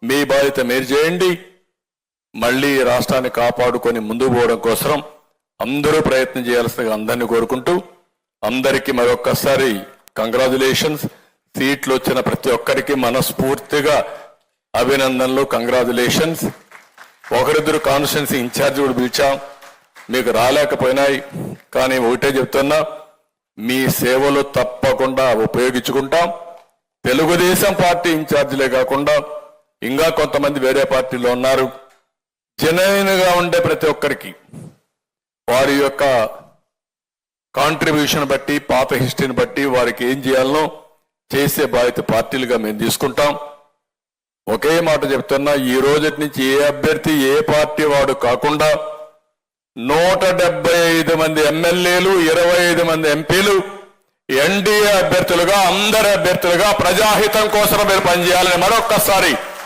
మీ బాధ్యత మీరు చేయండి. మళ్ళీ రాష్ట్రాన్ని కాపాడుకొని ముందుకు పోవడం కోసం అందరూ ప్రయత్నం చేయాల్సిందిగా అందరినీ కోరుకుంటూ అందరికీ మరొక్కసారి కంగ్రాచులేషన్స్. సీట్లు వచ్చిన ప్రతి ఒక్కరికి మనస్ఫూర్తిగా అభినందనలు, కంగ్రాచులేషన్స్. ఒకరిద్దరు కాన్స్టిట్యున్సీ ఇన్ఛార్జ్ కూడా పిలిచాం, మీకు రాలేకపోయినాయి. కానీ ఒకటే చెప్తున్నా, మీ సేవలు తప్పకుండా ఉపయోగించుకుంటాం. తెలుగుదేశం పార్టీ ఇన్ఛార్జీలే కాకుండా ఇంకా కొంతమంది వేరే పార్టీలో ఉన్నారు. జెన్యూన్ గా ఉండే ప్రతి ఒక్కరికి వారి యొక్క కాంట్రిబ్యూషన్ బట్టి, పాత హిస్టరీని బట్టి వారికి ఏం చేయాలనో చేసే బాధ్యత పార్టీలుగా మేము తీసుకుంటాం. ఒకే మాట చెప్తున్నా, ఈ రోజు నుంచి ఏ అభ్యర్థి ఏ పార్టీ వాడు కాకుండా 175 మంది ఎమ్మెల్యేలు, 25 మంది ఎంపీలు ఎన్డీఏ అభ్యర్థులుగా, అందరి అభ్యర్థులుగా ప్రజాహితం కోసం మీరు పనిచేయాలని మరొక్కసారి